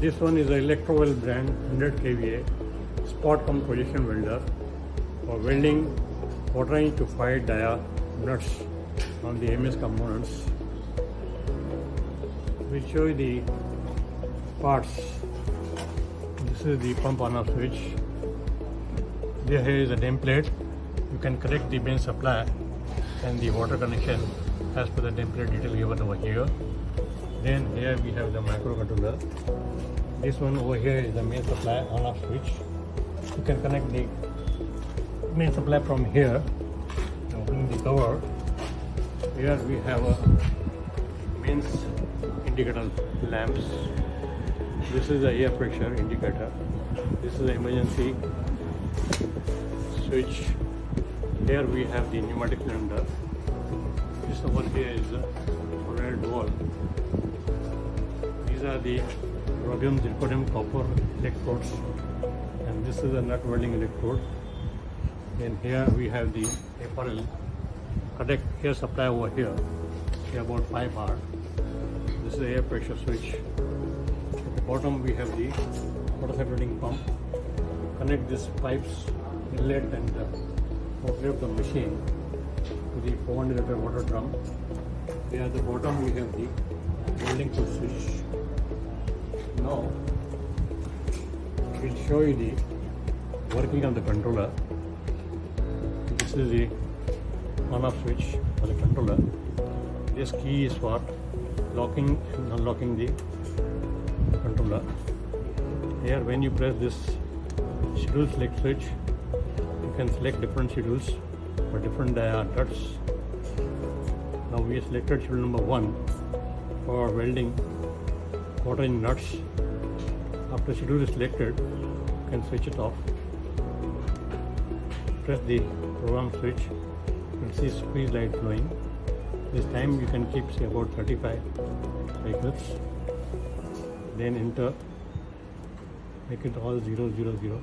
This one is a ELECTROWELD brand 100 kVA spot cum position welder for welding 1/4 inch to 5 dia nuts on the MS components. We'll show you the parts. This is the pump on off switch. Here is a template. You can correct the main supply and the water connection as per the template detail given over here. Then here we have the microcontroller. This one over here is the main supply on off switch. You can connect the main supply from here. Opening the cover. Here we have a mains indicator lamps. This is the air pressure indicator. This is the emergency switch. Here we have the pneumatic cylinder. This over here is the red wall. These are the rhodium, zirconium, copper electrodes, and this is a nut welding electrode. Then here we have the apparel. Connect air supply over here. See about 5 bar. This is the air pressure switch. At the bottom we have the water separating pump. Connect these pipes, inlet and outlet of the machine to the 400 liter water drum. Here at the bottom we have the welding tool switch. Now we'll show you the working of the controller. This is the on-off switch for the controller. This key is for locking and unlocking the controller. Here when you press this schedule select switch, you can select different schedules for different nuts. Now we have selected schedule number 1 for welding 1/4 inch nuts. After schedule is selected, you can switch it off. Press the program switch. You can see squeeze light flowing. This time you can keep say about 35 cycles. Then enter. Make it all 0, 0, 0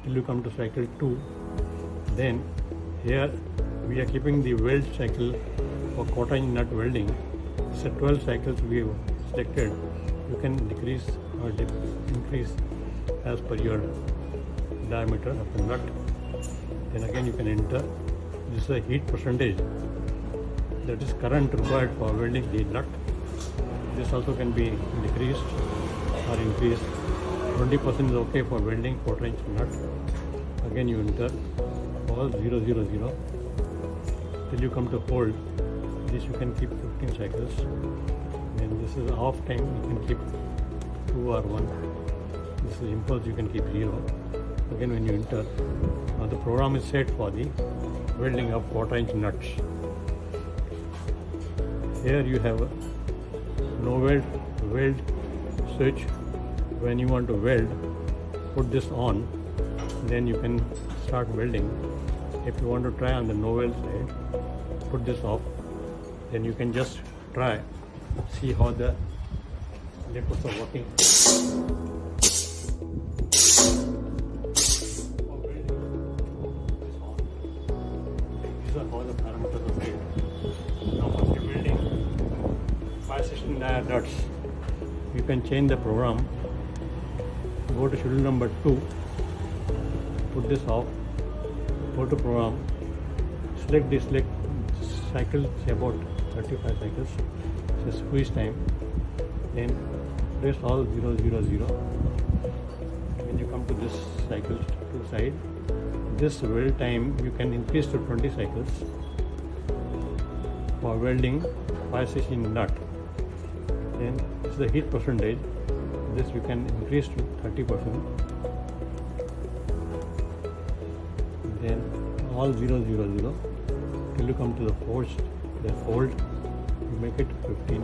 till you come to cycle 2. Then here we are keeping the weld cycle for 1/4 inch nut welding. It's a 12 cycles we have selected. You can decrease or increase as per your diameter of the nut. Then again you can enter. This is a heat percentage, that is current required for welding the nut. This also can be decreased or increased. 20% is okay for welding 1/4 inch nut. Again you enter all 0, 0, 0 till you come to hold. This you can keep 15 cycles. Then this is off time, you can keep 2 or 1. This is impulse, you can keep 0. Again when you enter, the program is set for the welding of 1/4 inch nuts. Here you have a no weld switch. When you want to weld, put this on, then you can start welding. If you want to try on the no weld side, put this off, then you can just try, see how the electrodes are working. These are all the parameters of it. Now once you're welding 5/16 dia nuts, you can change the program. Go to schedule number 2, put this off, go to program, select cycle, say about 35 cycles, so squeeze time, then press all 0, 0, 0. When you come to this cycle to side, this weld time you can increase to 20 cycles for welding 5/16 nut. Then this is the heat percentage. This you can increase to 30%. Then all 0, 0, 0 till you come to the fold. You make it 15.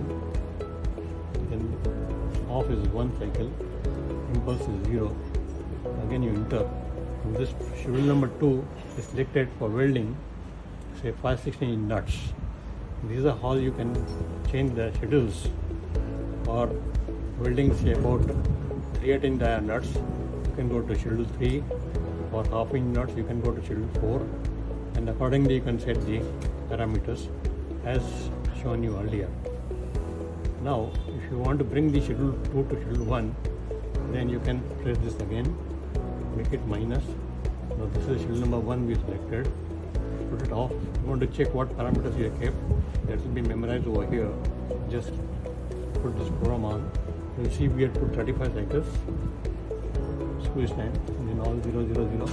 Then off is 1 cycle. Impulse is 0. Again you enter. And this schedule number 2 is selected for welding say 5/16 inch nuts. These are how you can change the schedules for welding say about 3/18 dia nuts. You can go to schedule 3. For 1/2 inch nuts you can go to schedule 4, and accordingly you can set the parameters as shown you earlier. Now if you want to bring the schedule 2 to schedule 1, Then you can press this again, make it minus. Now this is schedule number 1 we selected. Put it off. You want to check what parameters you have kept. That will be memorized over here. Just put this program on. You see we have put 35 cycles. Squeeze time, and then all 000.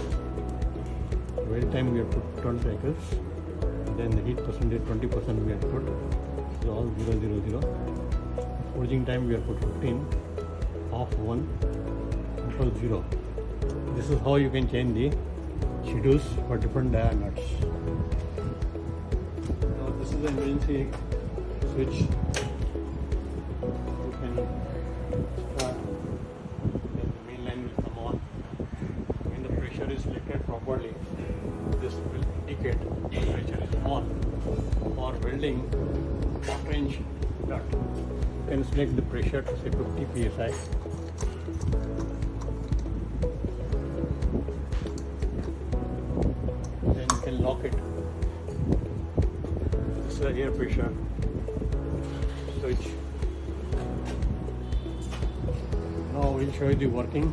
Weld time we have put 20 cycles. Then the heat percentage 20% we have put. So all 000. Forging time we have put 15. Off 1. Control 0. This is how you can change the schedules for different dia nuts. Now this is the emergency switch. You can start, then the main line will come on. When the pressure is selected properly, this will indicate the pressure is on. For welding short-range nut, you can select the pressure to say 50 psi. Then you can lock it. This is the air pressure switch. Now we'll show you the working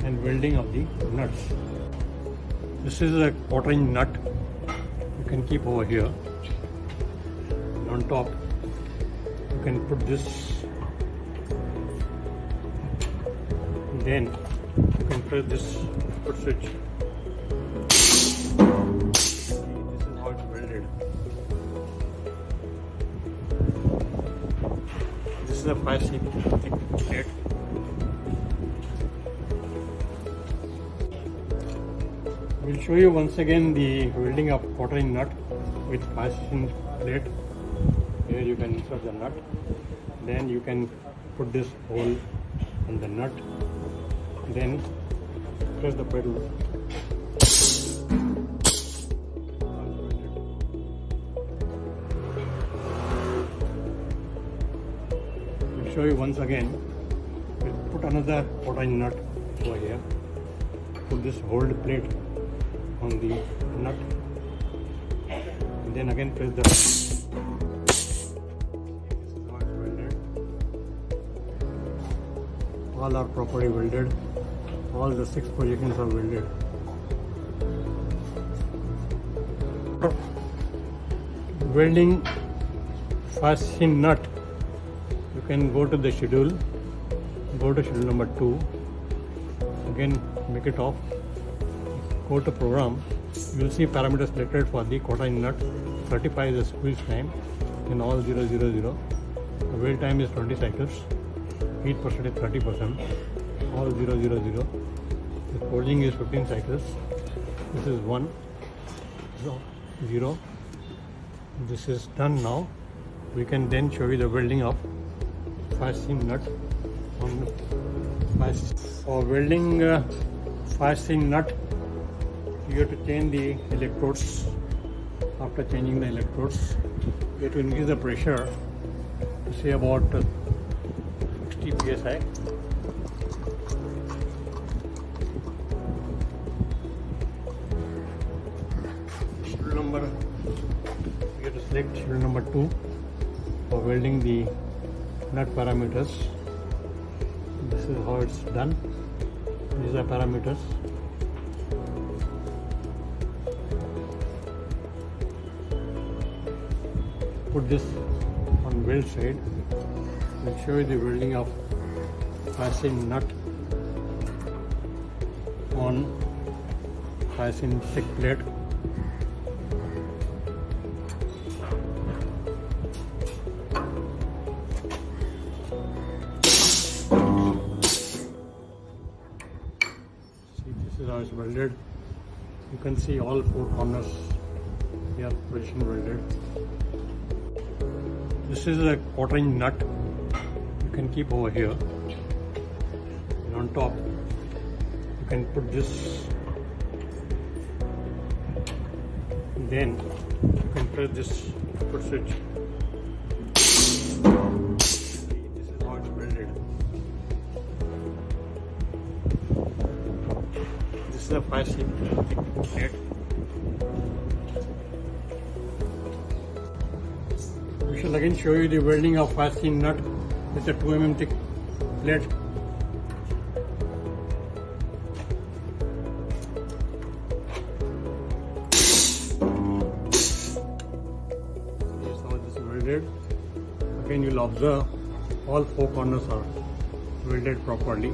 and welding of the nuts. This is a quarter-inch nut. You can keep over here. And on top, you can put this. Then you can press this put switch. This is how it's welded. This is a 5C thick plate. We'll show you once again the welding of quarter-inch nut with 5C plate. Here you can insert the nut. Then you can put this hole on the nut. Then press the pedal. We'll show you once again. We'll put another quarter-inch nut over here. Put this hold plate on the nut. And then again press the. This is how it's welded. All are properly welded. All the 6 positions are welded. Welding fasten nut. You can go to the schedule. Go to schedule number 2. Again make it off. Go to program. You will see parameters selected for the quarter-inch nut. 35 is the squeeze time. In all 000. The weld time is 20 cycles. Heat percentage 30%. All 000. The forging is 15 cycles. This is 1. So 0. This is done now. We can then show you the welding of fastening nut on for welding fastening nut. You have to change the electrodes. After changing the electrodes, you have to increase the pressure to say about 60 psi. Schedule number, you have to select schedule number 2 for welding the nut parameters. This is how it's done. These are parameters. Put this on weld side. I'll show you the welding of fastening nut on fastening thick plate. How it's welded. You can see all 4 corners, they are position welded. This is a quarter-inch nut. You can keep over here. And on top, you can put this. Then you can press this put switch. This is how it's welded. This is a 5C thick plate. We shall again show you the welding of fastening nut with a 2 mm thick plate. welded. Again you will observe all four corners are welded properly.